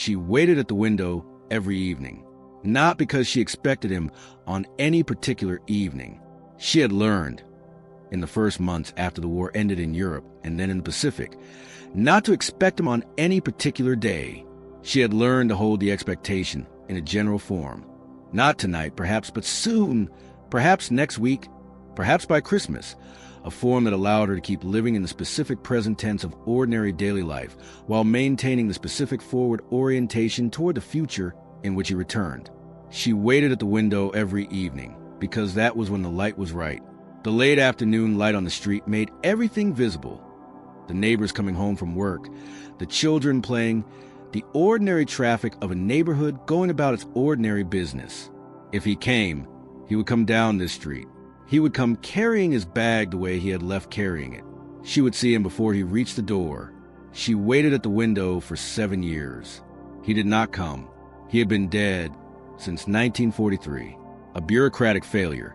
She waited at the window every evening, not because she expected him on any particular evening. She had learned, in the first months after the war ended in Europe and then in the Pacific, not to expect him on any particular day. She had learned to hold the expectation in a general form. Not tonight, perhaps, but soon, perhaps next week, perhaps by Christmas, a form that allowed her to keep living in the specific present tense of ordinary daily life while maintaining the specific forward orientation toward the future in which he returned. She waited at the window every evening because that was when the light was right. The late afternoon light on the street made everything visible. The neighbors coming home from work, the children playing, the ordinary traffic of a neighborhood going about its ordinary business. If he came, he would come down this street. He would come carrying his bag the way he had left carrying it. She would see him before he reached the door. She waited at the window for 7 years. He did not come. He had been dead since 1943. A bureaucratic failure,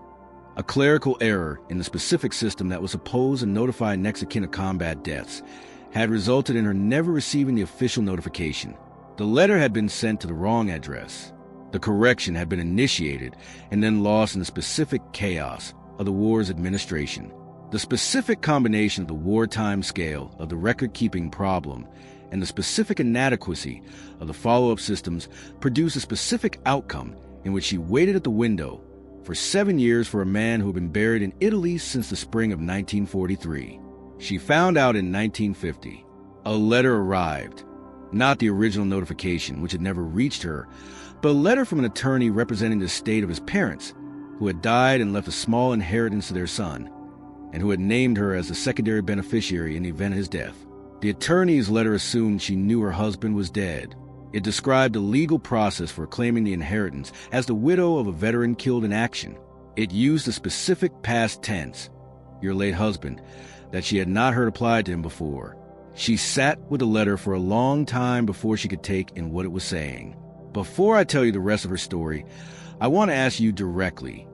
a clerical error in the specific system that was supposed to notify next of kin of combat deaths, had resulted in her never receiving the official notification. The letter had been sent to the wrong address. The correction had been initiated and then lost in the specific chaos of the war's administration. The specific combination of the wartime scale of the record-keeping problem and the specific inadequacy of the follow-up systems produced a specific outcome in which she waited at the window for 7 years for a man who had been buried in Italy since the spring of 1943. She found out in 1950. A letter arrived, not the original notification, which had never reached her, but a letter from an attorney representing the estate of his parents, who had died and left a small inheritance to their son, and who had named her as the secondary beneficiary in the event of his death. The attorney's letter assumed she knew her husband was dead. It described the legal process for claiming the inheritance as the widow of a veteran killed in action. It used a specific past tense, your late husband, that she had not heard applied to him before. She sat with the letter for a long time before she could take in what it was saying. Before I tell you the rest of her story, I want to ask you directly.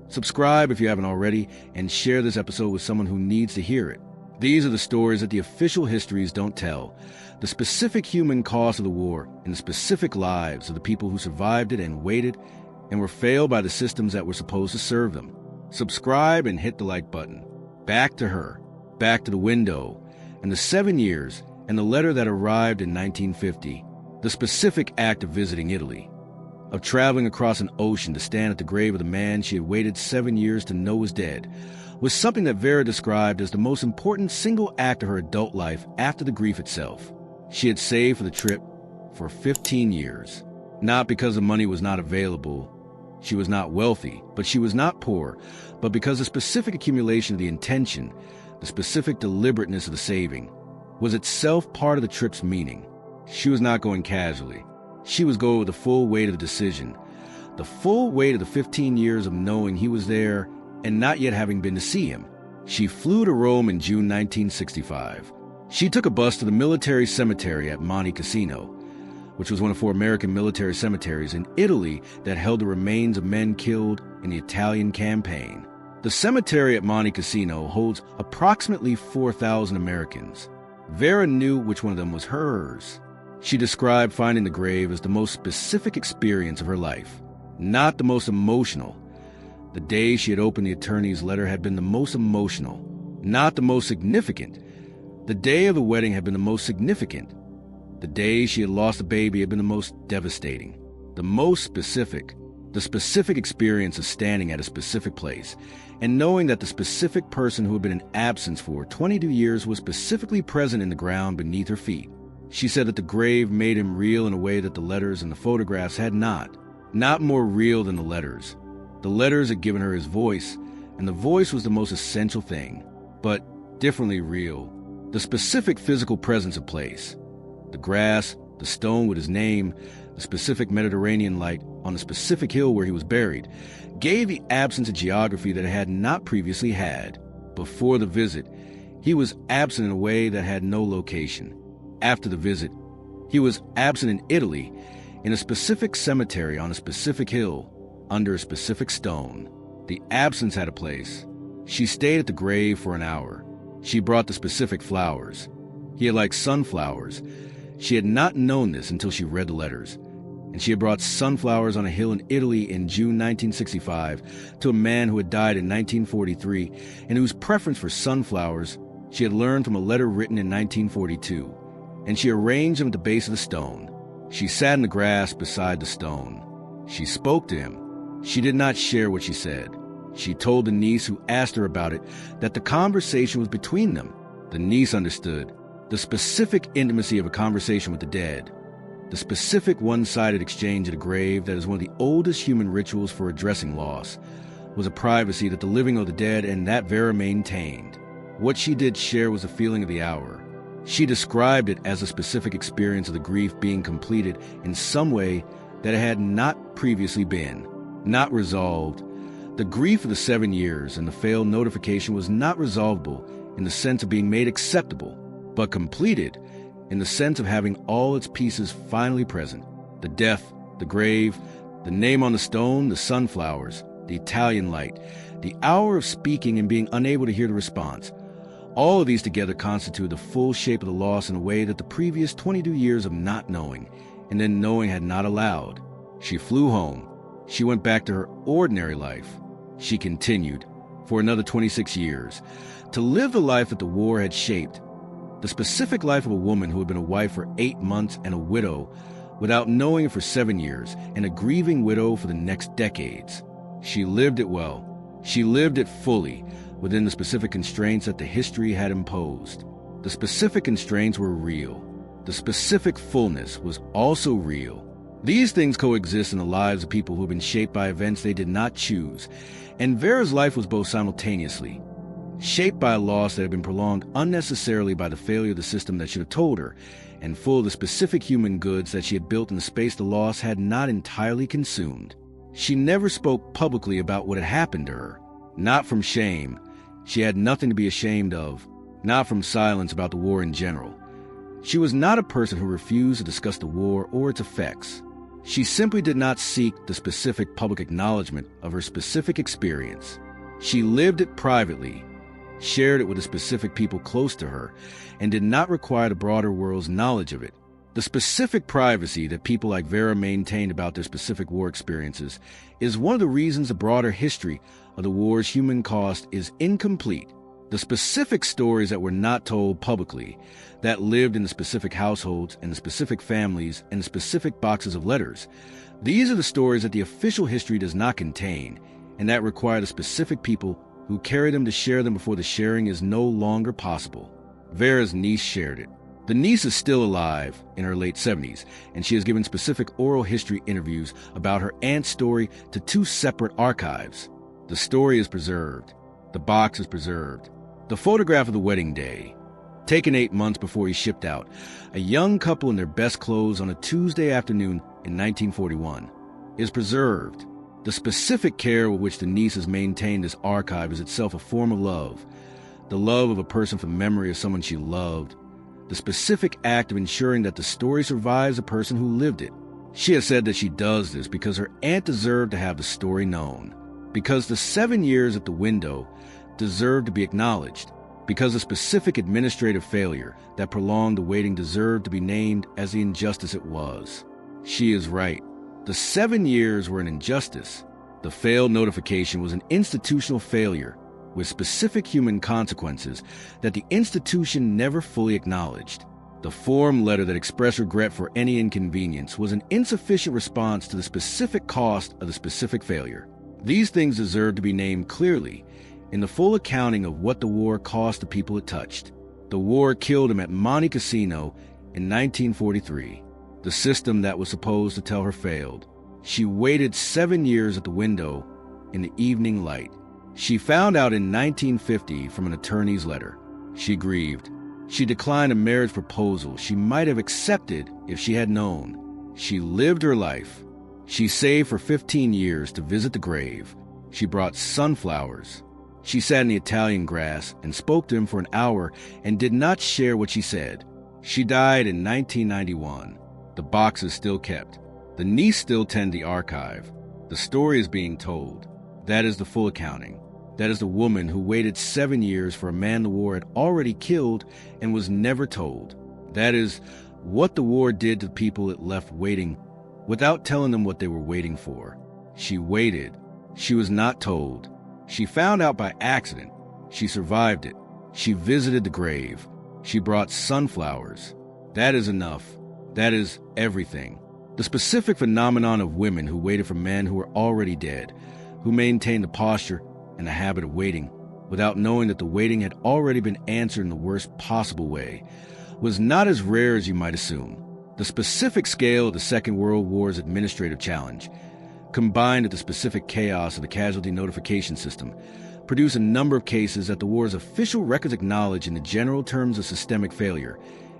Subscribe if you haven't already, and share this episode with someone who needs to hear it. These are the stories that the official histories don't tell, the specific human cost of the war and the specific lives of the people who survived it and waited and were failed by the systems that were supposed to serve them. Subscribe and hit the like button. Back to her, back to the window, and the 7 years and the letter that arrived in 1950, the specific act of visiting Italy, of traveling across an ocean to stand at the grave of the man she had waited 7 years to know was dead, was something that Vera described as the most important single act of her adult life after the grief itself. She had saved for the trip for 15 years, not because the money was not available. She was not wealthy, but she was not poor, but because the specific accumulation of the intention, the specific deliberateness of the saving, was itself part of the trip's meaning. She was not going casually. She was going with the full weight of the decision, the full weight of the 15 years of knowing he was there and not yet having been to see him. She flew to Rome in June 1965. She took a bus to the military cemetery at Monte Cassino, which was one of 4 American military cemeteries in Italy that held the remains of men killed in the Italian campaign. The cemetery at Monte Cassino holds approximately 4,000 Americans. Vera knew which one of them was hers. She described finding the grave as the most specific experience of her life, not the most emotional. The day she had opened the attorney's letter had been the most emotional, not the most significant. The day of the wedding had been the most significant. The day she had lost a baby had been the most devastating, the most specific. The specific experience of standing at a specific place and knowing that the specific person who had been in absence for 22 years was specifically present in the ground beneath her feet. She said that the grave made him real in a way that the letters and the photographs had not more real than the letters. The letters had given her his voice, and the voice was the most essential thing, but differently real. The specific physical presence of place, the grass, the stone with his name, the specific Mediterranean light on the specific hill where he was buried, gave the absence of geography that it had not previously had. Before the visit, he was absent in a way that had no location. After the visit, he was absent in Italy, in a specific cemetery on a specific hill, under a specific stone. The absence had a place. She stayed at the grave for an hour. She brought the specific flowers. He had liked sunflowers. She had not known this until she read the letters, and she had brought sunflowers on a hill in Italy in June 1965 to a man who had died in 1943 and whose preference for sunflowers she had learned from a letter written in 1942, and she arranged them at the base of the stone. She sat in the grass beside the stone. She spoke to him. She did not share what she said. She told the niece who asked her about it that the conversation was between them. The niece understood the specific intimacy of a conversation with the dead, the specific one-sided exchange at a grave that is one of the oldest human rituals for addressing loss, was a privacy that the living owed the dead, and that Vera maintained. What she did share was a feeling of the hour. She described it as a specific experience of the grief being completed in some way that it had not previously been, not resolved. The grief of the 7 years and the failed notification was not resolvable in the sense of being made acceptable, but completed in the sense of having all its pieces finally present. The death, the grave, the name on the stone, the sunflowers, the Italian light, the hour of speaking and being unable to hear the response. All of these together constituted the full shape of the loss in a way that the previous 22 years of not knowing and then knowing had not allowed. She flew home. She went back to her ordinary life. She continued, for another 26 years, to live the life that the war had shaped, the specific life of a woman who had been a wife for 8 months and a widow without knowing it for 7 years, and a grieving widow for the next decades. She lived it well. She lived it fully, within the specific constraints that the history had imposed. The specific constraints were real. The specific fullness was also real. These things coexist in the lives of people who have been shaped by events they did not choose, and Vera's life was both simultaneously shaped by a loss that had been prolonged unnecessarily by the failure of the system that should have told her, and full of the specific human goods that she had built in the space the loss had not entirely consumed. She never spoke publicly about what had happened to her, not from shame. She had nothing to be ashamed of, not from silence about the war in general. She was not a person who refused to discuss the war or its effects. She simply did not seek the specific public acknowledgement of her specific experience. She lived it privately, shared it with the specific people close to her, and did not require the broader world's knowledge of it. The specific privacy that people like Vera maintained about their specific war experiences is one of the reasons the broader history of the war's human cost is incomplete. The specific stories that were not told publicly, that lived in the specific households and the specific families and the specific boxes of letters, these are the stories that the official history does not contain, and that require the specific people who carry them to share them before the sharing is no longer possible. Vera's niece shared it. The niece is still alive in her late 70s, and she has given specific oral history interviews about her aunt's story to 2 separate archives. The story is preserved. The box is preserved. The photograph of the wedding day, taken 8 months before he shipped out, a young couple in their best clothes on a Tuesday afternoon in 1941, is preserved. The specific care with which the niece has maintained this archive is itself a form of love, the love of a person from memory of someone she loved, the specific act of ensuring that the story survives the person who lived it. She has said that she does this because her aunt deserved to have the story known, because the 7 years at the window deserved to be acknowledged, because the specific administrative failure that prolonged the waiting deserved to be named as the injustice it was. She is right. The 7 years were an injustice. The failed notification was an institutional failure with specific human consequences that the institution never fully acknowledged. The form letter that expressed regret for any inconvenience was an insufficient response to the specific cost of the specific failure. These things deserve to be named clearly in the full accounting of what the war cost the people it touched. The war killed him at Monte Cassino in 1943. The system that was supposed to tell her failed. She waited 7 years at the window in the evening light. She found out in 1950 from an attorney's letter. She grieved. She declined a marriage proposal she might have accepted if she had known. She lived her life. She saved for 15 years to visit the grave. She brought sunflowers. She sat in the Italian grass and spoke to him for an hour and did not share what she said. She died in 1991. The box is still kept. The niece still tends the archive. The story is being told. That is the full accounting. That is the woman who waited 7 years for a man the war had already killed and was never told. That is what the war did to the people it left waiting without telling them what they were waiting for. She waited. She was not told. She found out by accident. She survived it. She visited the grave. She brought sunflowers. That is enough. That is everything. The specific phenomenon of women who waited for men who were already dead, who maintained the posture and the habit of waiting without knowing that the waiting had already been answered in the worst possible way, was not as rare as you might assume. The specific scale of the Second World War's administrative challenge, combined with the specific chaos of the casualty notification system, produced a number of cases that the war's official records acknowledge in the general terms of systemic failure,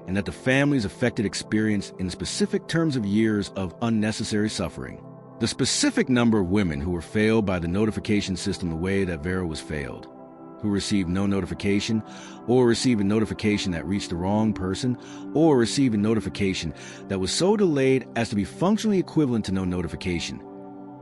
and that the families affected experienced in specific terms of years of unnecessary suffering. The specific number of women who were failed by the notification system the way that Vera was failed, who received no notification, or received a notification that reached the wrong person, or received a notification that was so delayed as to be functionally equivalent to no notification,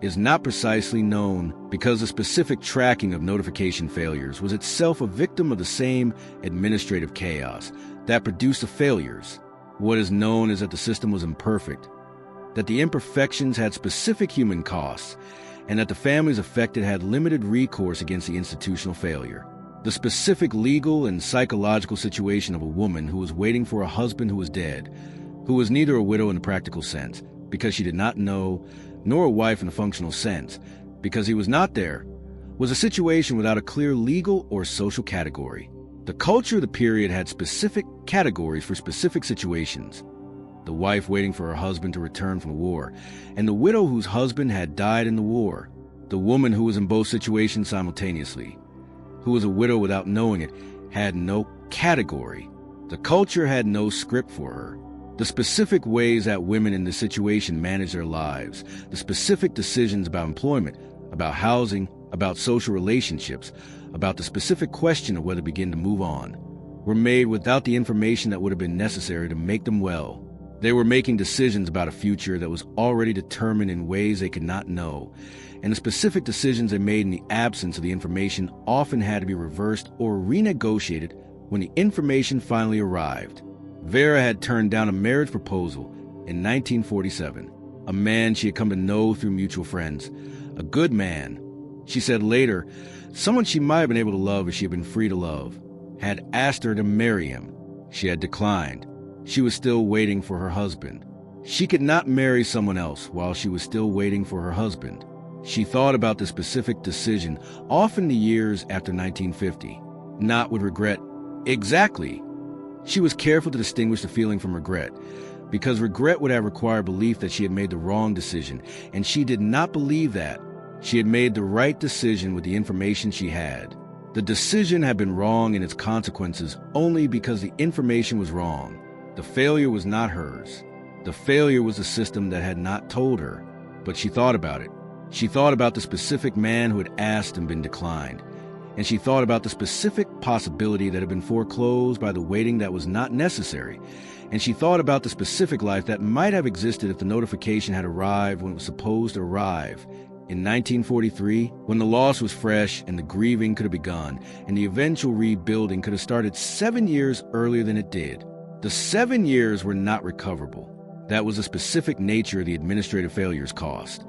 is not precisely known because the specific tracking of notification failures was itself a victim of the same administrative chaos that produced the failures. What is known is that the system was imperfect, that the imperfections had specific human costs, and that the families affected had limited recourse against the institutional failure. The specific legal and psychological situation of a woman who was waiting for a husband who was dead, who was neither a widow in the practical sense, because she did not know, nor a wife in the functional sense, because he was not there, was a situation without a clear legal or social category. The culture of the period had specific categories for specific situations. The wife waiting for her husband to return from the war, and the widow whose husband had died in the war. The woman who was in both situations simultaneously, who was a widow without knowing it, had no category. The culture had no script for her. The specific ways that women in this situation managed their lives, the specific decisions about employment, about housing, about social relationships, about the specific question of whether to begin to move on, were made without the information that would have been necessary to make them well. They were making decisions about a future that was already determined in ways they could not know, and the specific decisions they made in the absence of the information often had to be reversed or renegotiated when the information finally arrived. Vera had turned down a marriage proposal in 1947, a man she had come to know through mutual friends, a good man. She said later, someone she might have been able to love if she had been free to love, had asked her to marry him. She had declined. She was still waiting for her husband. She could not marry someone else while she was still waiting for her husband. She thought about the specific decision, often the years after 1950, not with regret. Exactly. She was careful to distinguish the feeling from regret, because regret would have required belief that she had made the wrong decision, and she did not believe that. She had made the right decision with the information she had. The decision had been wrong in its consequences only because the information was wrong. The failure was not hers. The failure was the system that had not told her. But she thought about it. She thought about the specific man who had asked and been declined. And she thought about the specific possibility that had been foreclosed by the waiting that was not necessary. And she thought about the specific life that might have existed if the notification had arrived when it was supposed to arrive. In 1943, when the loss was fresh and the grieving could have begun, and the eventual rebuilding could have started 7 years earlier than it did. The 7 years were not recoverable. That was the specific nature of the administrative failure's cost.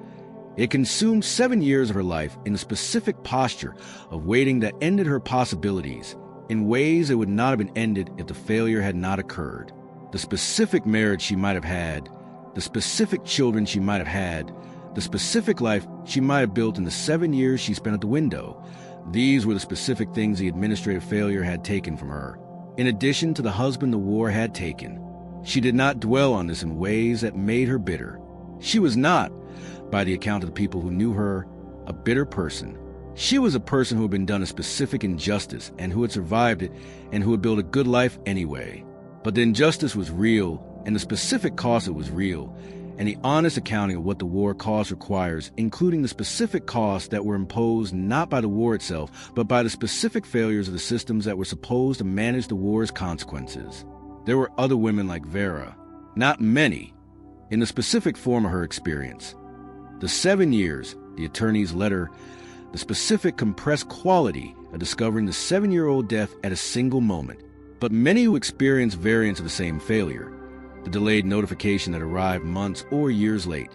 It consumed 7 years of her life in the specific posture of waiting that ended her possibilities in ways that would not have been ended if the failure had not occurred. The specific marriage she might have had, the specific children she might have had, the specific life she might have built in the 7 years she spent at the window. These were the specific things the administrative failure had taken from her, in addition to the husband the war had taken. She did not dwell on this in ways that made her bitter. She was not, by the account of the people who knew her, a bitter person. She was a person who had been done a specific injustice and who had survived it and who had built a good life anyway. But the injustice was real, and the specific cost of it was real, and the honest accounting of what the war cost requires, including the specific costs that were imposed not by the war itself, but by the specific failures of the systems that were supposed to manage the war's consequences. There were other women like Vera, not many, in the specific form of her experience. The 7 years, the attorney's letter, the specific compressed quality of discovering the 7-year-old death at a single moment. But many who experienced variants of the same failure, the delayed notification that arrived months or years late,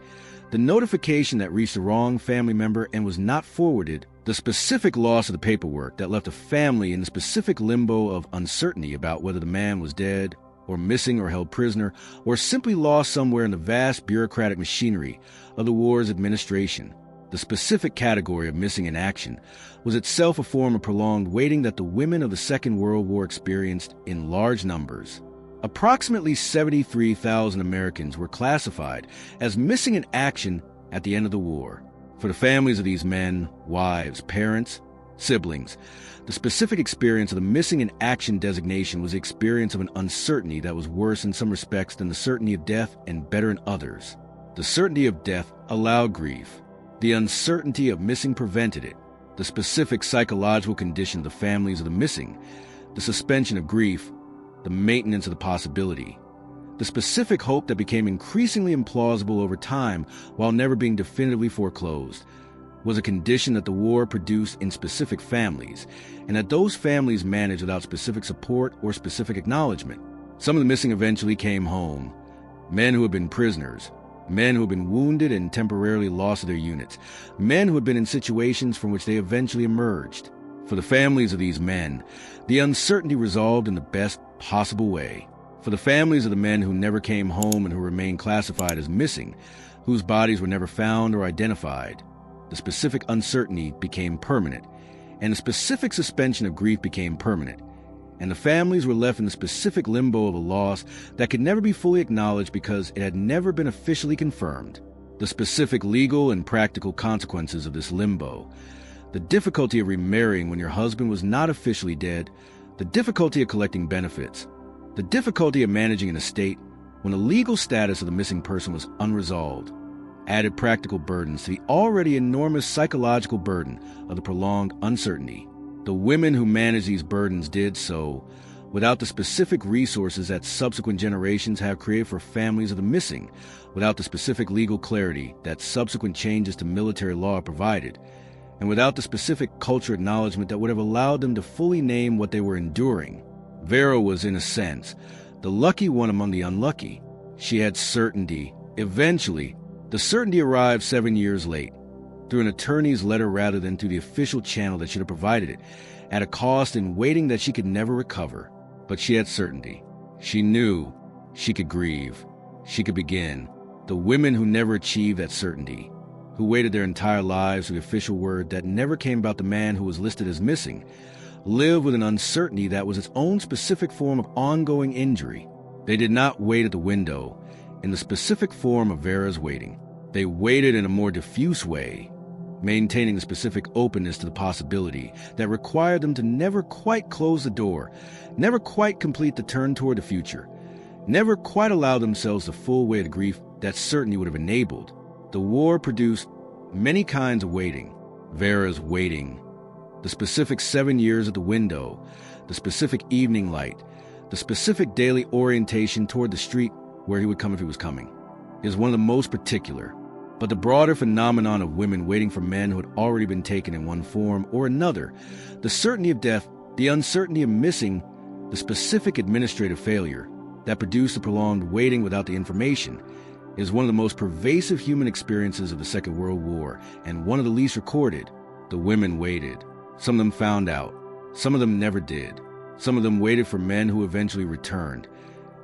the notification that reached the wrong family member and was not forwarded, the specific loss of the paperwork that left a family in the specific limbo of uncertainty about whether the man was dead, or missing or held prisoner, or simply lost somewhere in the vast bureaucratic machinery of the war's administration. The specific category of missing in action was itself a form of prolonged waiting that the women of the Second World War experienced in large numbers. Approximately 73,000 Americans were classified as missing in action at the end of the war. For the families of these men, wives, parents, siblings, the specific experience of the missing in action designation was the experience of an uncertainty that was worse in some respects than the certainty of death and better in others. The certainty of death allowed grief. The uncertainty of missing prevented it. The specific psychological condition of the families of the missing, the suspension of grief, the maintenance of the possibility. The specific hope that became increasingly implausible over time while never being definitively foreclosed was a condition that the war produced in specific families, and that those families managed without specific support or specific acknowledgement. Some of the missing eventually came home. Men who had been prisoners, men who had been wounded and temporarily lost their units, men who had been in situations from which they eventually emerged. For the families of these men, the uncertainty resolved in the best possible way. For the families of the men who never came home and who remained classified as missing, whose bodies were never found or identified, the specific uncertainty became permanent, and the specific suspension of grief became permanent, and the families were left in the specific limbo of a loss that could never be fully acknowledged because it had never been officially confirmed. The specific legal and practical consequences of this limbo, the difficulty of remarrying when your husband was not officially dead, the difficulty of collecting benefits, the difficulty of managing an estate when the legal status of the missing person was unresolved, added practical burdens to the already enormous psychological burden of the prolonged uncertainty. The women who managed these burdens did so without the specific resources that subsequent generations have created for families of the missing, without the specific legal clarity that subsequent changes to military law provided, and without the specific cultural acknowledgement that would have allowed them to fully name what they were enduring. Vera was, in a sense, the lucky one among the unlucky. She had certainty. Eventually, the certainty arrived 7 years late, through an attorney's letter rather than through the official channel that should have provided it, at a cost in waiting that she could never recover. But she had certainty. She knew she could grieve. She could begin. The women who never achieved that certainty, who waited their entire lives for the official word that never came about the man who was listed as missing, lived with an uncertainty that was its own specific form of ongoing injury. They did not wait at the window in the specific form of Vera's waiting. They waited in a more diffuse way, maintaining a specific openness to the possibility that required them to never quite close the door, never quite complete the turn toward the future, never quite allow themselves the full weight of grief that certainty would have enabled. The war produced many kinds of waiting. Vera's waiting, the specific 7 years at the window, the specific evening light, the specific daily orientation toward the street where he would come if he was coming, is one of the most particular. But the broader phenomenon of women waiting for men who had already been taken in one form or another, the certainty of death, the uncertainty of missing, the specific administrative failure that produced the prolonged waiting without the information, is one of the most pervasive human experiences of the Second World War, and one of the least recorded. The women waited. Some of them found out. Some of them never did. Some of them waited for men who eventually returned.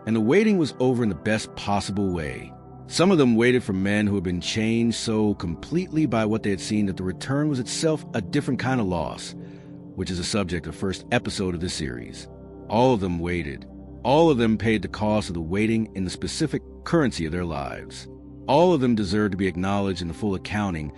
And the waiting was over in the best possible way. Some of them waited for men who had been changed so completely by what they had seen that the return was itself a different kind of loss, which is the subject of the first episode of this series. All of them waited. All of them paid the cost of the waiting in the specific currency of their lives. All of them deserved to be acknowledged in the full accounting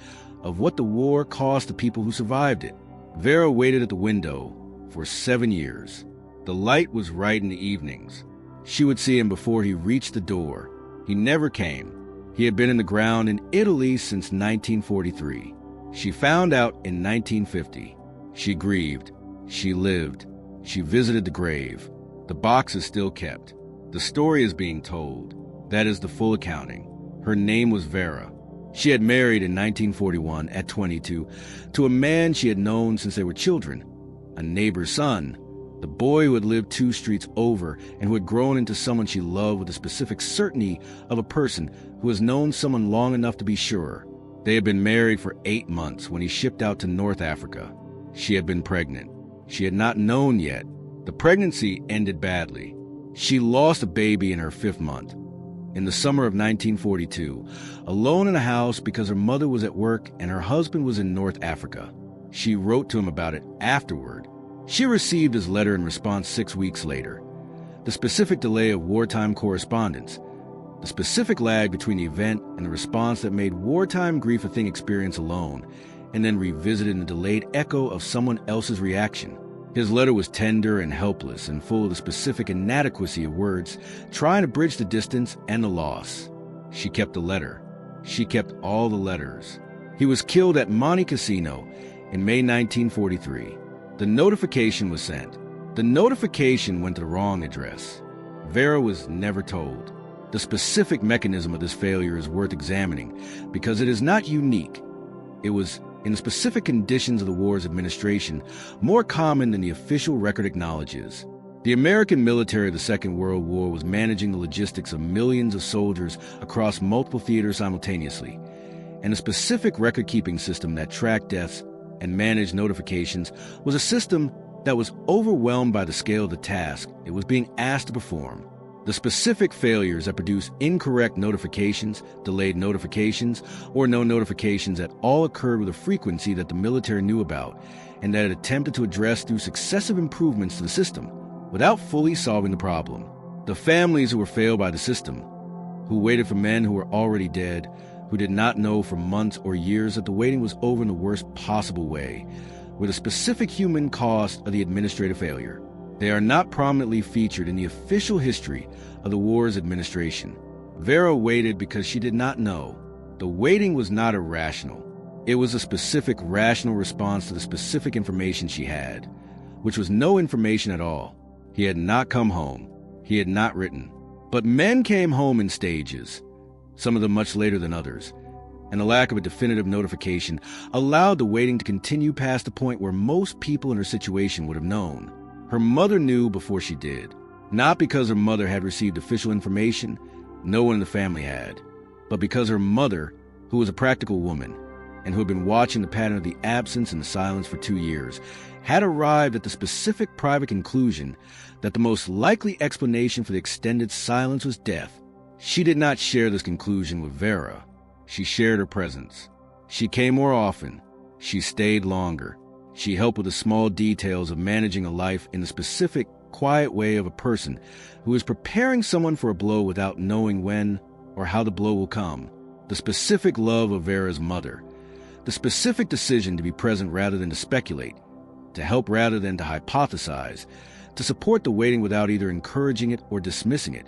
of what the war cost the people who survived it. Vera waited at the window for 7 years. The light was right in the evenings. She would see him before he reached the door. He never came. He had been in the ground in Italy since 1943. She found out in 1950. She grieved. She lived. She visited the grave. The box is still kept. The story is being told. That is the full accounting. Her name was Vera. She had married in 1941 at 22 to a man she had known since they were children, a neighbor's son, The boy who had lived 2 streets over and who had grown into someone she loved with the specific certainty of a person who has known someone long enough to be sure. They had been married for 8 months when he shipped out to North Africa. She had been pregnant. She had not known yet. The pregnancy ended badly. She lost a baby in her 5th month. In the summer of 1942, alone in a house because her mother was at work and her husband was in North Africa. She wrote to him about it afterward. She received his letter in response 6 weeks later. The specific delay of wartime correspondence, the specific lag between the event and the response that made wartime grief a thing experienced alone, and then revisited in the delayed echo of someone else's reaction. His letter was tender and helpless and full of the specific inadequacy of words, trying to bridge the distance and the loss. She kept the letter. She kept all the letters. He was killed at Monte Cassino in May 1943. The notification was sent. The notification went to the wrong address. Vera was never told. The specific mechanism of this failure is worth examining because it is not unique. It was, in the specific conditions of the war's administration, more common than the official record acknowledges. The American military of the Second World War was managing the logistics of millions of soldiers across multiple theaters simultaneously, and a specific record-keeping system that tracked deaths and managed notifications was a system that was overwhelmed by the scale of the task it was being asked to perform. The specific failures that produced incorrect notifications, delayed notifications, or no notifications at all occurred with a frequency that the military knew about and that it attempted to address through successive improvements to the system without fully solving the problem. The families who were failed by the system, who waited for men who were already dead, who did not know for months or years that the waiting was over in the worst possible way, were the specific human cost of the administrative failure. They are not prominently featured in the official history of the war's administration. Vera waited because she did not know. The waiting was not irrational. It was a specific rational response to the specific information she had, which was no information at all. He had not come home. He had not written. But men came home in stages, some of them much later than others, and the lack of a definitive notification allowed the waiting to continue past the point where most people in her situation would have known. Her mother knew before she did, not because her mother had received official information, no one in the family had, but because her mother, who was a practical woman and who had been watching the pattern of the absence and the silence for 2 years, had arrived at the specific private conclusion that the most likely explanation for the extended silence was death. She did not share this conclusion with Vera. She shared her presence. She came more often. She stayed longer. She helped with the small details of managing a life in the specific, quiet way of a person who is preparing someone for a blow without knowing when or how the blow will come. The specific love of Vera's mother. The specific decision to be present rather than to speculate, to help rather than to hypothesize, to support the waiting without either encouraging it or dismissing it,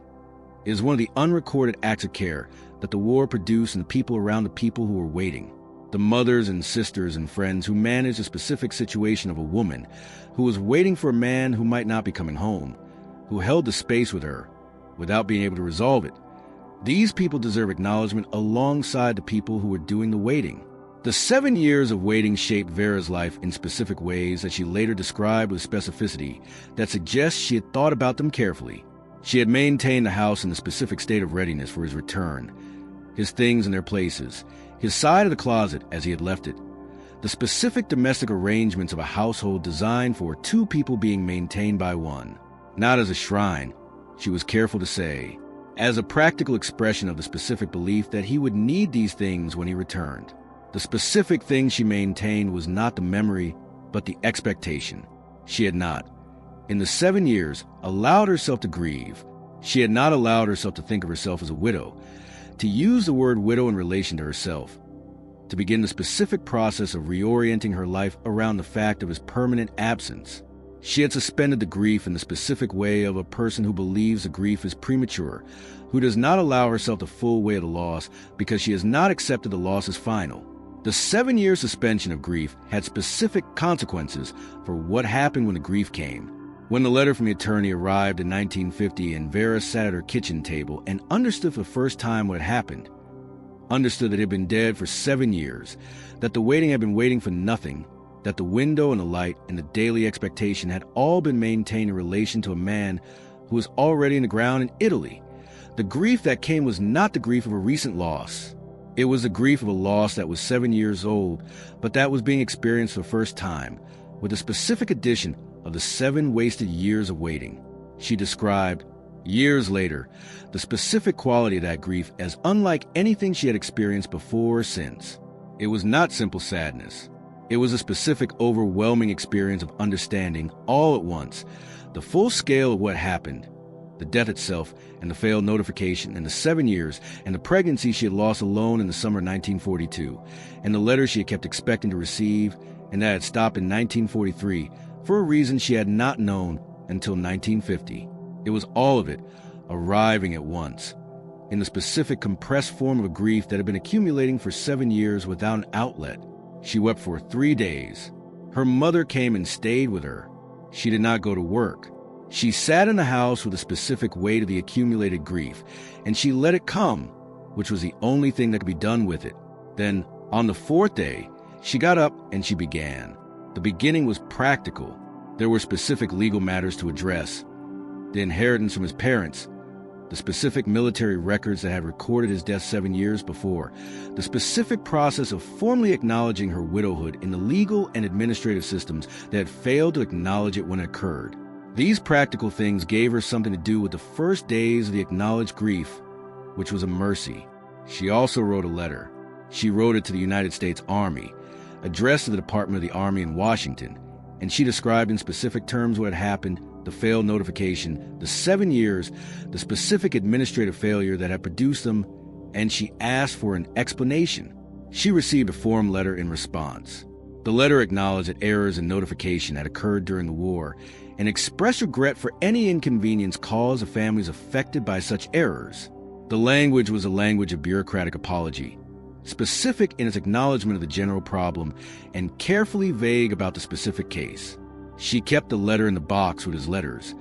is one of the unrecorded acts of care that the war produced in the people around the people who were waiting. The mothers and sisters and friends who managed a specific situation of a woman who was waiting for a man who might not be coming home, who held the space with her without being able to resolve it. These people deserve acknowledgement alongside the people who were doing the waiting. The 7 years of waiting shaped Vera's life in specific ways that she later described with specificity that suggests she had thought about them carefully. She had maintained the house in a specific state of readiness for his return, his things in their places, his side of the closet as he had left it, the specific domestic arrangements of a household designed for 2 people being maintained by one, not as a shrine, she was careful to say, as a practical expression of the specific belief that he would need these things when he returned. The specific thing she maintained was not the memory, but the expectation. She had not, in the 7 years, allowed herself to grieve. She had not allowed herself to think of herself as a widow, to use the word widow in relation to herself, to begin the specific process of reorienting her life around the fact of his permanent absence. She had suspended the grief in the specific way of a person who believes the grief is premature, who does not allow herself the full weight of the loss because she has not accepted the loss as final. The 7-year suspension of grief had specific consequences for what happened when the grief came. When the letter from the attorney arrived in 1950 and Vera sat at her kitchen table and understood for the first time what had happened, understood that it had been dead for 7 years, that the waiting had been waiting for nothing, that the window and the light and the daily expectation had all been maintained in relation to a man who was already in the ground in Italy. The grief that came was not the grief of a recent loss. It was the grief of a loss that was 7 years old, but that was being experienced for the first time, with a specific addition of the 7 wasted years of waiting. She described, years later, the specific quality of that grief as unlike anything she had experienced before or since. It was not simple sadness. It was a specific, overwhelming experience of understanding all at once the full scale of what happened, the death itself, and the failed notification, and the 7 years, and the pregnancy she had lost alone in the summer of 1942, and the letter she had kept expecting to receive, and that had stopped in 1943 for a reason she had not known until 1950. It was all of it arriving at once, in the specific compressed form of a grief that had been accumulating for 7 years without an outlet. She wept for 3 days. Her mother came and stayed with her. She did not go to work. She sat in the house with a specific weight of the accumulated grief, and she let it come, which was the only thing that could be done with it. Then, on the 4th day, she got up and she began. The beginning was practical. There were specific legal matters to address. The inheritance from his parents, the specific military records that had recorded his death 7 years before, the specific process of formally acknowledging her widowhood in the legal and administrative systems that had failed to acknowledge it when it occurred. These practical things gave her something to do with the first days of the acknowledged grief, which was a mercy. She also wrote a letter. She wrote it to the United States Army, addressed to the Department of the Army in Washington, and she described in specific terms what had happened, the failed notification, the 7 years, the specific administrative failure that had produced them, and she asked for an explanation. She received a form letter in response. The letter acknowledged that errors in notification had occurred during the war and expressed regret for any inconvenience caused to families affected by such errors. The language was a language of bureaucratic apology, specific in its acknowledgement of the general problem and carefully vague about the specific case. She kept the letter in the box with his letters,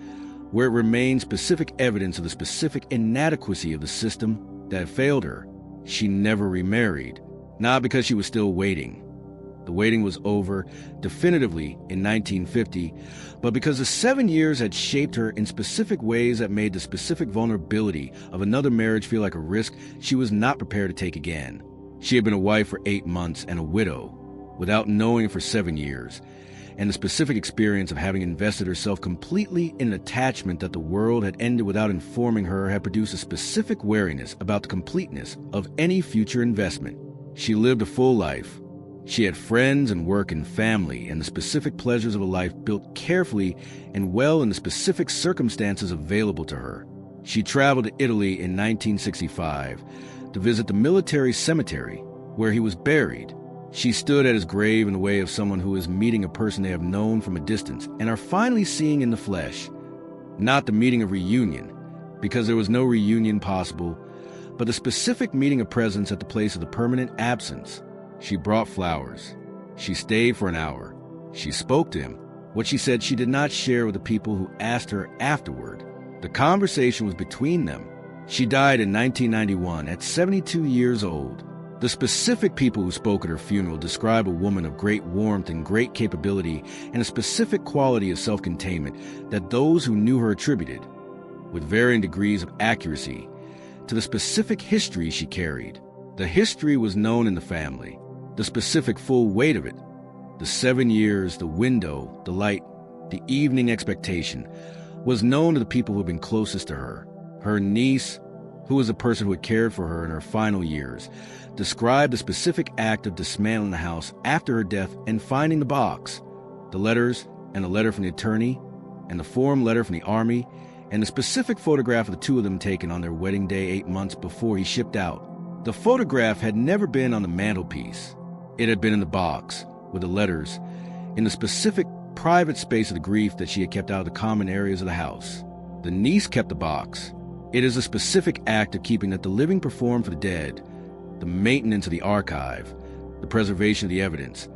where it remained specific evidence of the specific inadequacy of the system that had failed her. She never remarried, not because she was still waiting. The waiting was over definitively in 1950, but because the 7 years had shaped her in specific ways that made the specific vulnerability of another marriage feel like a risk she was not prepared to take again. She had been a wife for 8 months and a widow, without knowing it for 7 years, and the specific experience of having invested herself completely in an attachment that the world had ended without informing her had produced a specific wariness about the completeness of any future investment. She lived a full life. She had friends and work and family and the specific pleasures of a life built carefully and well in the specific circumstances available to her. She traveled to Italy in 1965 to visit the military cemetery where he was buried. She stood at his grave in the way of someone who is meeting a person they have known from a distance and are finally seeing in the flesh. Not the meeting of reunion, because there was no reunion possible, but the specific meeting of presence at the place of the permanent absence. She brought flowers. She stayed for an hour. She spoke to him. What she said she did not share with the people who asked her afterward. The conversation was between them. She died in 1991 at 72 years old. The specific people who spoke at her funeral describe a woman of great warmth and great capability and a specific quality of self-containment that those who knew her attributed, with varying degrees of accuracy, to the specific history she carried. The history was known in the family, the specific full weight of it, the 7 years, the window, the light, the evening expectation, was known to the people who had been closest to her. Her niece, who was the person who had cared for her in her final years, described the specific act of dismantling the house after her death and finding the box, the letters and a letter from the attorney, and the form letter from the army, and the specific photograph of the two of them taken on their wedding day 8 months before he shipped out. The photograph had never been on the mantelpiece. It had been in the box, with the letters, in the specific private space of the grief that she had kept out of the common areas of the house. The niece kept the box. It is a specific act of keeping that the living perform for the dead, the maintenance of the archive, the preservation of the evidence,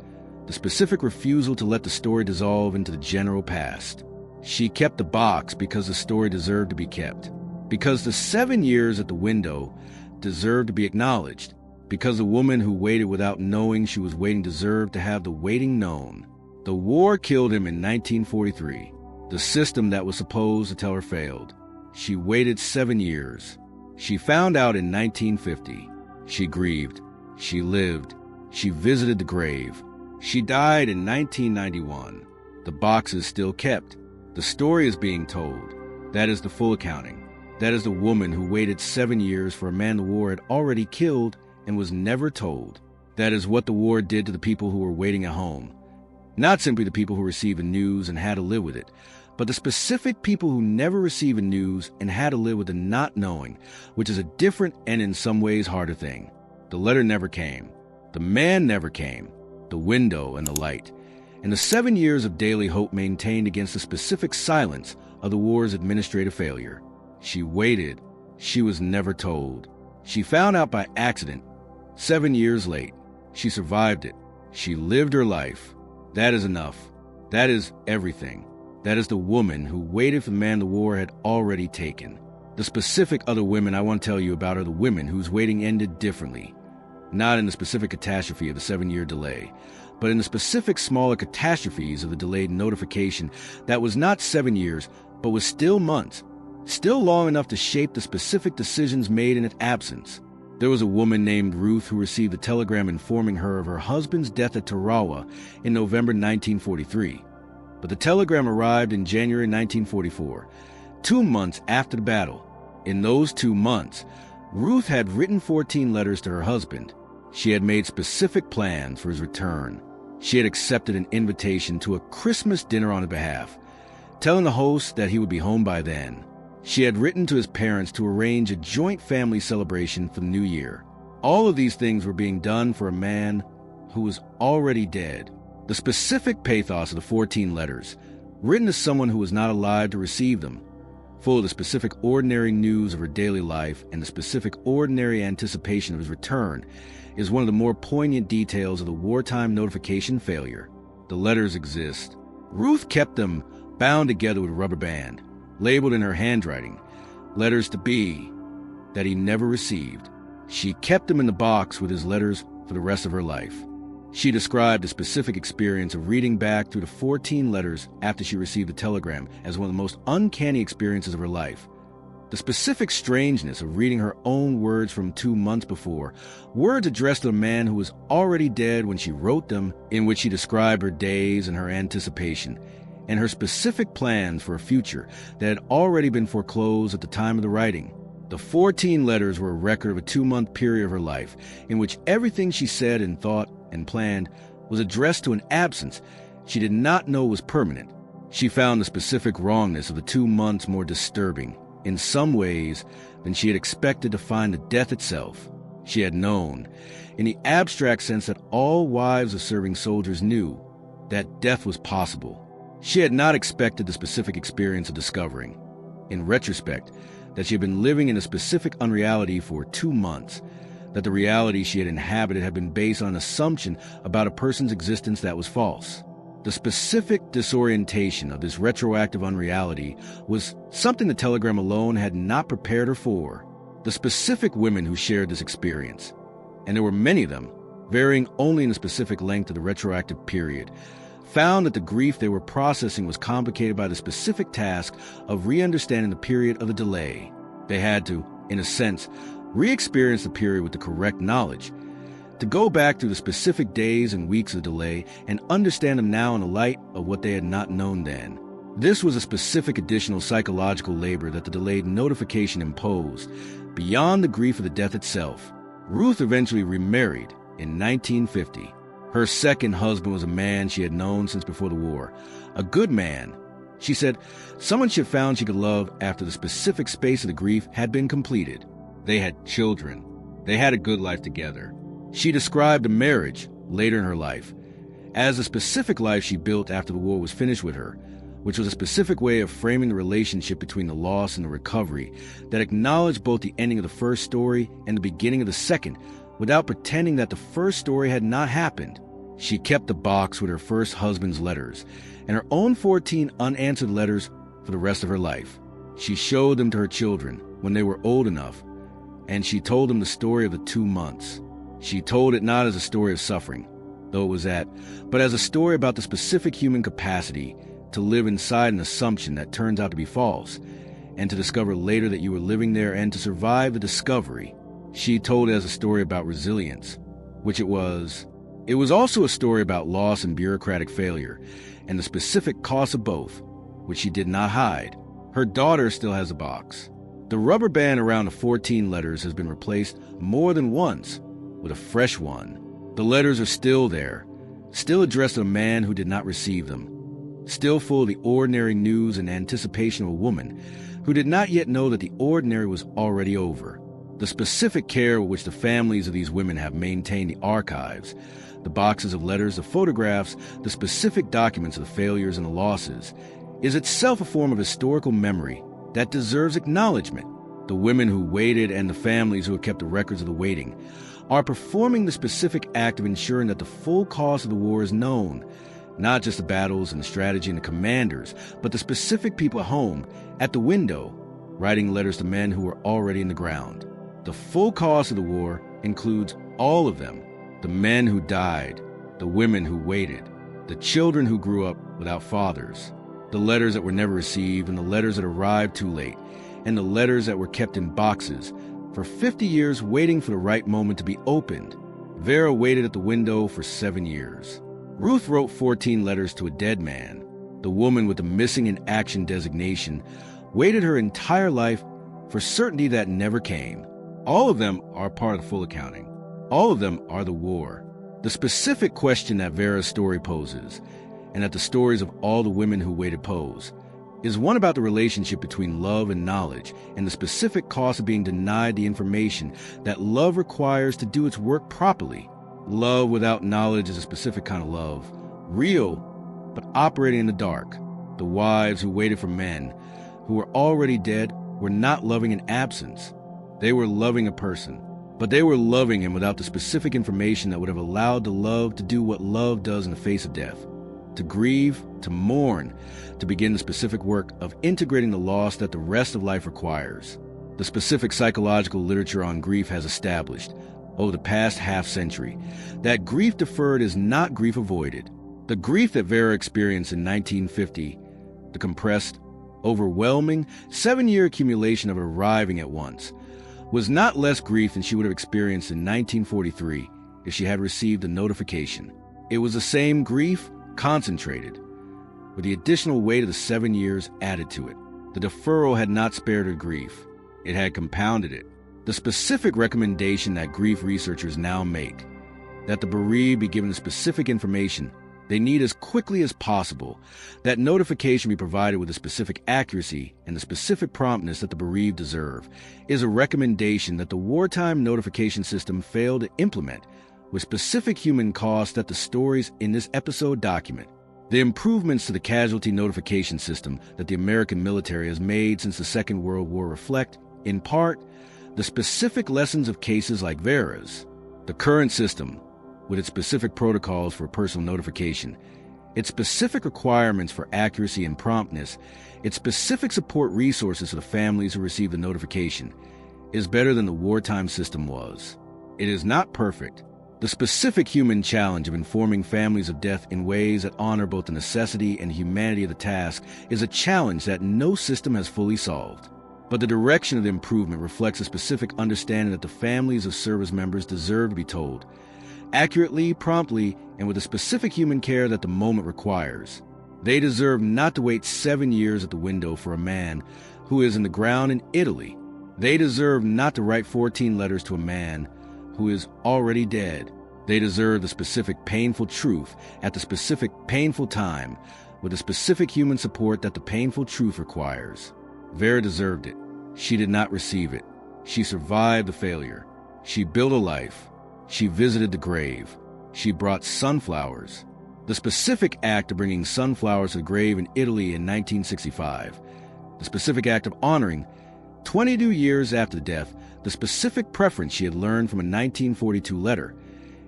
the specific refusal to let the story dissolve into the general past. She kept the box because the story deserved to be kept, because the 7 years at the window deserved to be acknowledged, because the woman who waited without knowing she was waiting deserved to have the waiting known. The war killed him in 1943. The system that was supposed to tell her failed. She waited 7 years. She found out in 1950. She grieved. She lived. She visited the grave. She died in 1991. The box is still kept. The story is being told. That is the full accounting. That is the woman who waited 7 years for a man the war had already killed and was never told. That is what the war did to the people who were waiting at home. Not simply the people who received the news and had to live with it, but the specific people who never received the news and had to live with the not knowing, which is a different and in some ways harder thing. The letter never came. The man never came. The window and the light. And the 7 years of daily hope maintained against the specific silence of the war's administrative failure. She waited. She was never told. She found out by accident, 7 years late. She survived it. She lived her life. That is enough. That is everything. That is the woman who waited for the man the war had already taken. The specific other women I want to tell you about are the women whose waiting ended differently. Not in the specific catastrophe of the 7-year delay, but in the specific smaller catastrophes of the delayed notification that was not 7 years, but was still months. Still long enough to shape the specific decisions made in its absence. There was a woman named Ruth who received a telegram informing her of her husband's death at Tarawa in November 1943. But the telegram arrived in January 1944, 2 months after the battle. In those 2 months, Ruth had written 14 letters to her husband. She had made specific plans for his return. She had accepted an invitation to a Christmas dinner on his behalf, telling the host that he would be home by then. She had written to his parents to arrange a joint family celebration for the new year. All of these things were being done for a man who was already dead. The specific pathos of the 14 letters, written to someone who was not alive to receive them, full of the specific ordinary news of her daily life and the specific ordinary anticipation of his return, is one of the more poignant details of the wartime notification failure. The letters exist. Ruth kept them bound together with a rubber band, labeled in her handwriting, letters to be, that he never received. She kept them in the box with his letters for the rest of her life. She described the specific experience of reading back through the 14 letters after she received the telegram as one of the most uncanny experiences of her life. The specific strangeness of reading her own words from 2 months before, words addressed to a man who was already dead when she wrote them, in which she described her days and her anticipation, and her specific plans for a future that had already been foreclosed at the time of the writing. The 14 letters were a record of a 2-month period of her life, in which everything she said and thought and planned was addressed to an absence she did not know was permanent. She found the specific wrongness of the 2 months more disturbing, in some ways, than she had expected to find the death itself. She had known, in the abstract sense that all wives of serving soldiers knew, that death was possible. She had not expected the specific experience of discovering, in retrospect, that she had been living in a specific unreality for 2 months, that the reality she had inhabited had been based on an assumption about a person's existence that was false. The specific disorientation of this retroactive unreality was something the telegram alone had not prepared her for. The specific women who shared this experience, and there were many of them, varying only in the specific length of the retroactive period, found that the grief they were processing was complicated by the specific task of re-understanding the period of the delay. They had to, in a sense, re-experience the period with the correct knowledge, to go back through the specific days and weeks of delay and understand them now in the light of what they had not known then. This was a specific additional psychological labor that the delayed notification imposed, beyond the grief of the death itself. Ruth eventually remarried in 1950. Her second husband was a man she had known since before the war, a good man. She said, someone she had found she could love after the specific space of the grief had been completed. They had children. They had a good life together. She described a marriage, later in her life, as a specific life she built after the war was finished with her, which was a specific way of framing the relationship between the loss and the recovery that acknowledged both the ending of the first story and the beginning of the second, without pretending that the first story had not happened. She kept the box with her first husband's letters and her own 14 unanswered letters for the rest of her life. She showed them to her children when they were old enough, and she told them the story of the 2 months. She told it not as a story of suffering, though it was but as a story about the specific human capacity to live inside an assumption that turns out to be false, and to discover later that you were living there and to survive the discovery. She told it as a story about resilience, which it was. It was also a story about loss and bureaucratic failure, and the specific cost of both, which she did not hide. Her daughter still has a box. The rubber band around the 14 letters has been replaced more than once with a fresh one. The letters are still there, still addressed to a man who did not receive them, still full of the ordinary news and anticipation of a woman who did not yet know that the ordinary was already over. The specific care with which the families of these women have maintained the archives, the boxes of letters, the photographs, the specific documents of the failures and the losses, is itself a form of historical memory that deserves acknowledgement. The women who waited and the families who have kept the records of the waiting are performing the specific act of ensuring that the full cost of the war is known, not just the battles and the strategy and the commanders, but the specific people at home, at the window, writing letters to men who were already in the ground. The full cost of the war includes all of them: the men who died, the women who waited, the children who grew up without fathers, the letters that were never received and the letters that arrived too late, and the letters that were kept in boxes for 50 years waiting for the right moment to be opened. Vera waited at the window for 7 years. Ruth wrote 14 letters to a dead man. The woman with the missing in action designation waited her entire life for certainty that never came. All of them are part of the full accounting. All of them are the war. The specific question that Vera's story poses, and that the stories of all the women who waited pose, is one about the relationship between love and knowledge, and the specific cost of being denied the information that love requires to do its work properly. Love without knowledge is a specific kind of love, real, but operating in the dark. The wives who waited for men who were already dead were not loving in absence. They were loving a person, but they were loving him without the specific information that would have allowed the love to do what love does in the face of death: to grieve, to mourn, to begin the specific work of integrating the loss that the rest of life requires. The specific psychological literature on grief has established, over the past half-century, that grief deferred is not grief avoided. The grief that Vera experienced in 1950, the compressed, overwhelming, 7-year accumulation of it arriving at once, was not less grief than she would have experienced in 1943 if she had received a notification. It was the same grief, concentrated, with the additional weight of the 7 years added to it. The deferral had not spared her grief. It had compounded it. The specific recommendation that grief researchers now make, that the bereaved be given the specific information they need as quickly as possible, that notification be provided with the specific accuracy and the specific promptness that the bereaved deserve, is a recommendation that the wartime notification system failed to implement with specific human costs that the stories in this episode document. The improvements to the casualty notification system that the American military has made since the Second World War reflect, in part, the specific lessons of cases like Vera's. The current system, with its specific protocols for personal notification, its specific requirements for accuracy and promptness, its specific support resources to the families who receive the notification, is better than the wartime system was. It is not perfect. The specific human challenge of informing families of death in ways that honor both the necessity and humanity of the task is a challenge that no system has fully solved. But the direction of the improvement reflects a specific understanding that the families of service members deserve to be told, accurately, promptly, and with the specific human care that the moment requires. They deserve not to wait 7 years at the window for a man who is in the ground in Italy. They deserve not to write 14 letters to a man who is already dead. They deserve the specific painful truth at the specific painful time, with the specific human support that the painful truth requires. Vera deserved it. She did not receive it. She survived the failure. She built a life. She visited the grave. She brought sunflowers. The specific act of bringing sunflowers to the grave in Italy in 1965. The specific act of honoring, 22 years after death, the specific preference she had learned from a 1942 letter,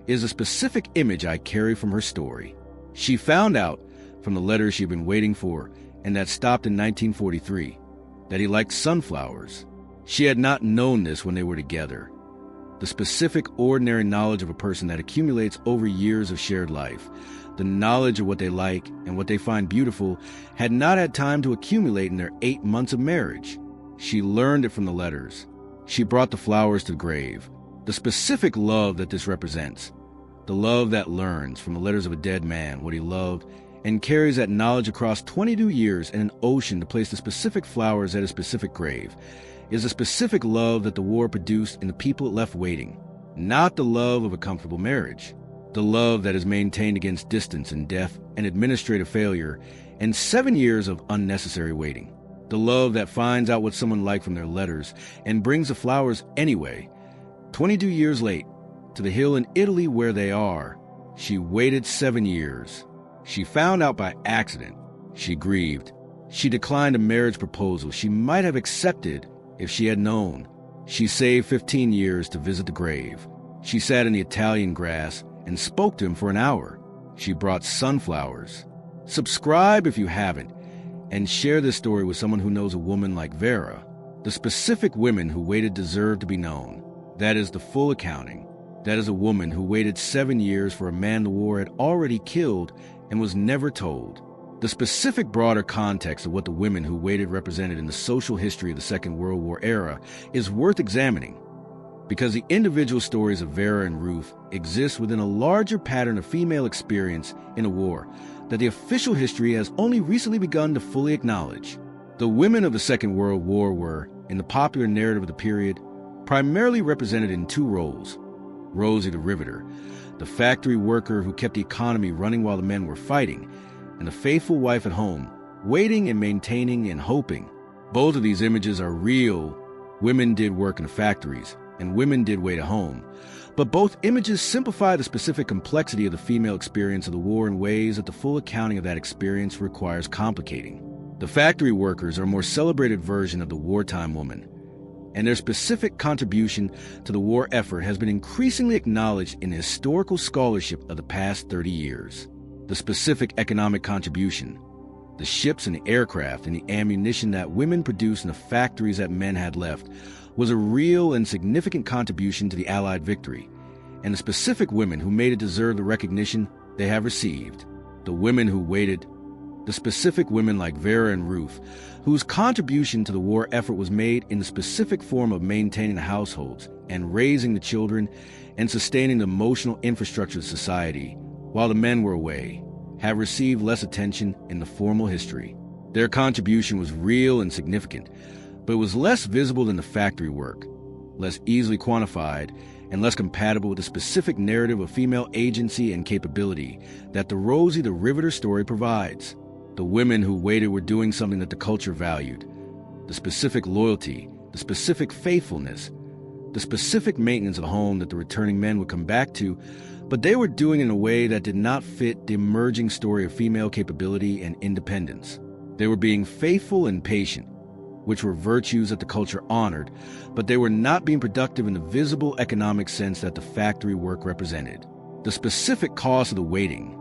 is a specific image I carry from her story. She found out from the letter she had been waiting for, and that stopped in 1943, that he liked sunflowers. She had not known this when they were together. The specific, ordinary knowledge of a person that accumulates over years of shared life. The knowledge of what they like and what they find beautiful had not had time to accumulate in their 8 months of marriage. She learned it from the letters. She brought the flowers to the grave. The specific love that this represents. The love that learns from the letters of a dead man what he loved and carries that knowledge across 22 years in an ocean to place the specific flowers at a specific grave is a specific love that the war produced in the people it left waiting. Not the love of a comfortable marriage. The love that is maintained against distance and death and administrative failure and 7 years of unnecessary waiting. The love that finds out what someone liked from their letters and brings the flowers anyway, 22 years late, to the hill in Italy where they are. She waited 7 years. She found out by accident. She grieved. She declined a marriage proposal she might have accepted if she had known. She saved 15 years to visit the grave. She sat in the Italian grass and spoke to him for an hour. She brought sunflowers. Subscribe if you haven't, and share this story with someone who knows a woman like Vera. The specific women who waited deserve to be known. That is the full accounting. That is a woman who waited 7 years for a man the war had already killed and was never told. The specific broader context of what the women who waited represented in the social history of the Second World War era is worth examining, because the individual stories of Vera and Ruth exist within a larger pattern of female experience in a war that the official history has only recently begun to fully acknowledge. The women of the Second World War were, in the popular narrative of the period, primarily represented in 2 roles. Rosie the Riveter, the factory worker who kept the economy running while the men were fighting, and the faithful wife at home, waiting and maintaining and hoping. Both of these images are real. Women did work in the factories, and women did wait at home. But both images simplify the specific complexity of the female experience of the war in ways that the full accounting of that experience requires complicating. The factory workers are a more celebrated version of the wartime woman, and their specific contribution to the war effort has been increasingly acknowledged in the historical scholarship of the past 30 years. The specific economic contribution, the ships and the aircraft and the ammunition that women produced in the factories that men had left, was a real and significant contribution to the Allied victory, and the specific women who made it deserve the recognition they have received. The women who waited, the specific women like Vera and Ruth, whose contribution to the war effort was made in the specific form of maintaining the households and raising the children and sustaining the emotional infrastructure of society while the men were away, have received less attention in the formal history. Their contribution was real and significant, but it was less visible than the factory work, less easily quantified, and less compatible with the specific narrative of female agency and capability that the Rosie the Riveter story provides. The women who waited were doing something that the culture valued. The specific loyalty, the specific faithfulness, the specific maintenance of the home that the returning men would come back to, but they were doing it in a way that did not fit the emerging story of female capability and independence. They were being faithful and patient, which were virtues that the culture honored, but they were not being productive in the visible economic sense that the factory work represented. The specific cost of the waiting,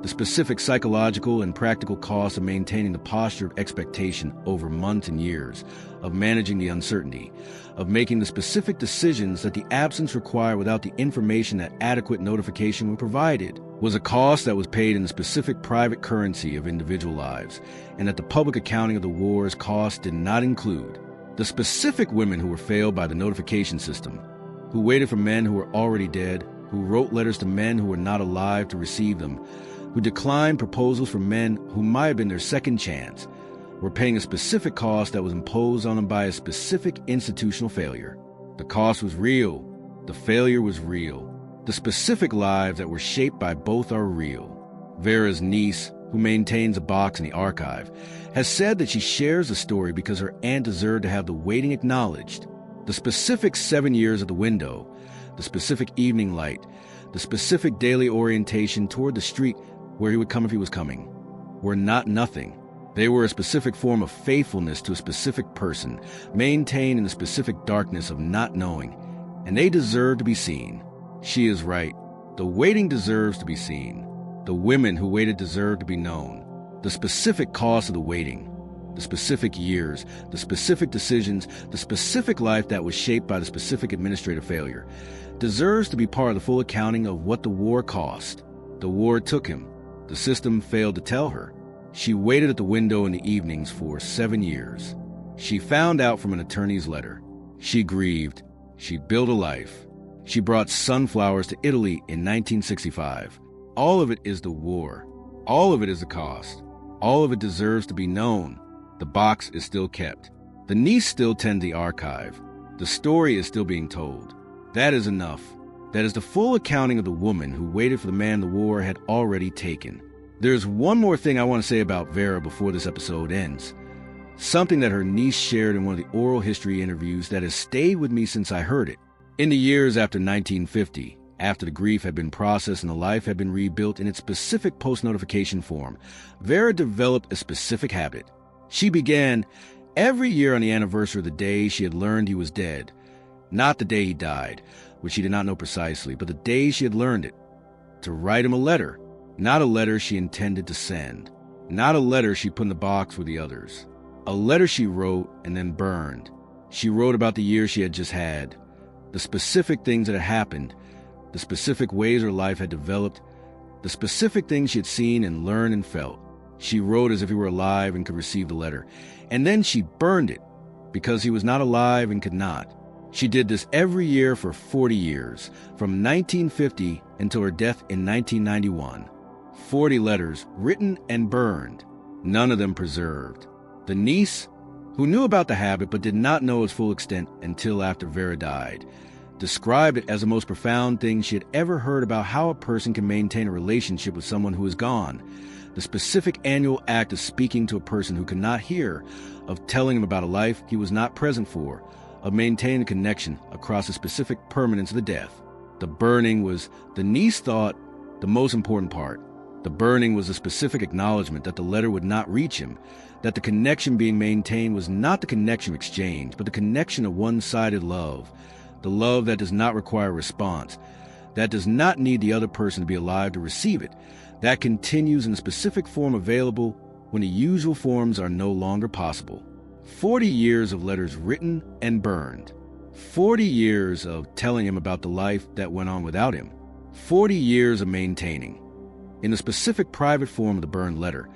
the specific psychological and practical cost of maintaining the posture of expectation over months and years, of managing the uncertainty, of making the specific decisions that the absence required without the information that adequate notification were provided, was a cost that was paid in the specific private currency of individual lives, and that the public accounting of the war's cost did not include. The specific women who were failed by the notification system, who waited for men who were already dead, who wrote letters to men who were not alive to receive them, who declined proposals from men who might have been their second chance, were paying a specific cost that was imposed on them by a specific institutional failure. The cost was real. The failure was real. The specific lives that were shaped by both are real. Vera's niece, who maintains a box in the archive, has said that she shares the story because her aunt deserved to have the waiting acknowledged. The specific 7 years of the window, the specific evening light, the specific daily orientation toward the street where he would come if he was coming, were not nothing. They were a specific form of faithfulness to a specific person, maintained in the specific darkness of not knowing, and they deserve to be seen. She is right. The waiting deserves to be seen. The women who waited deserve to be known. The specific cost of the waiting, the specific years, the specific decisions, the specific life that was shaped by the specific administrative failure, deserves to be part of the full accounting of what the war cost. The war took him. The system failed to tell her. She waited at the window in the evenings for 7 years. She found out from an attorney's letter. She grieved. She built a life. She brought sunflowers to Italy in 1965. All of it is the war. All of it is the cost. All of it deserves to be known. The box is still kept. The niece still tends the archive. The story is still being told. That is enough. That is the full accounting of the woman who waited for the man the war had already taken. There's one more thing I want to say about Vera before this episode ends. Something that her niece shared in one of the oral history interviews that has stayed with me since I heard it. In the years after 1950, after the grief had been processed and the life had been rebuilt in its specific post-notification form, Vera developed a specific habit. She began every year on the anniversary of the day she had learned he was dead. Not the day he died, which she did not know precisely, but the day she had learned it. To write him a letter. Not a letter she intended to send. Not a letter she put in the box with the others. A letter she wrote and then burned. She wrote about the year she had just had, the specific things that had happened, the specific ways her life had developed, the specific things she had seen and learned and felt. She wrote as if he were alive and could receive the letter. And then she burned it because he was not alive and could not. She did this every year for 40 years, from 1950 until her death in 1991. 40 letters written and burned, none of them preserved. The niece, who knew about the habit but did not know its full extent until after Vera died, described it as the most profound thing she had ever heard about how a person can maintain a relationship with someone who is gone. The specific annual act of speaking to a person who could not hear, of telling him about a life he was not present for, of maintaining a connection across the specific permanence of the death. The burning was, the niece thought, the most important part. The burning was a specific acknowledgement that the letter would not reach him, that the connection being maintained was not the connection of exchange, but the connection of one-sided love, the love that does not require a response, that does not need the other person to be alive to receive it, that continues in the specific form available when the usual forms are no longer possible. 40 years of letters written and burned. 40 years of telling him about the life that went on without him. 40 years of maintaining, in the specific private form of the burned letter,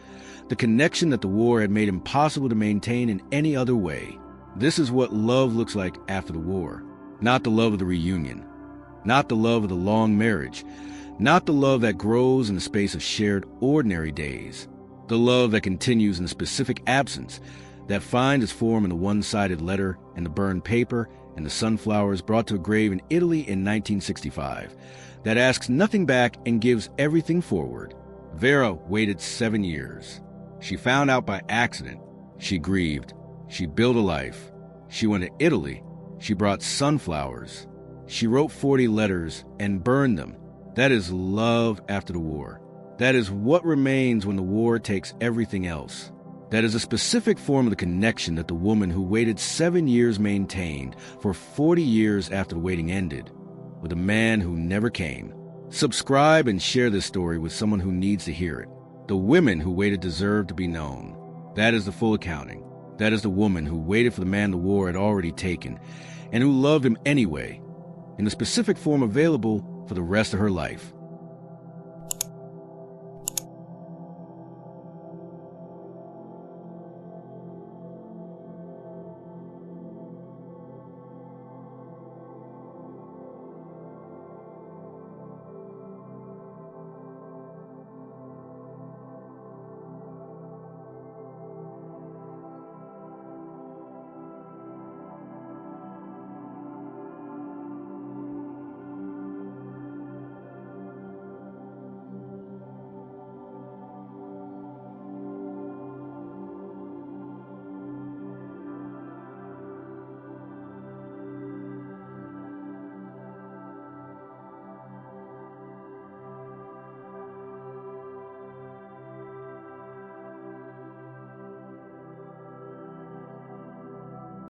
the connection that the war had made impossible to maintain in any other way. This is what love looks like after the war. Not the love of the reunion. Not the love of the long marriage. Not the love that grows in the space of shared ordinary days. The love that continues in the specific absence, that finds its form in the one-sided letter and the burned paper and the sunflowers brought to a grave in Italy in 1965, that asks nothing back and gives everything forward. Vera waited 7 years. She found out by accident. She grieved. She built a life. She went to Italy. She brought sunflowers. She wrote 40 letters and burned them. That is love after the war. That is what remains when the war takes everything else. That is a specific form of the connection that the woman who waited 7 years maintained for 40 years after the waiting ended, with a man who never came. Subscribe and share this story with someone who needs to hear it. The women who waited deserve to be known. That is the full accounting. That is the woman who waited for the man the war had already taken, and who loved him anyway, in the specific form available for the rest of her life.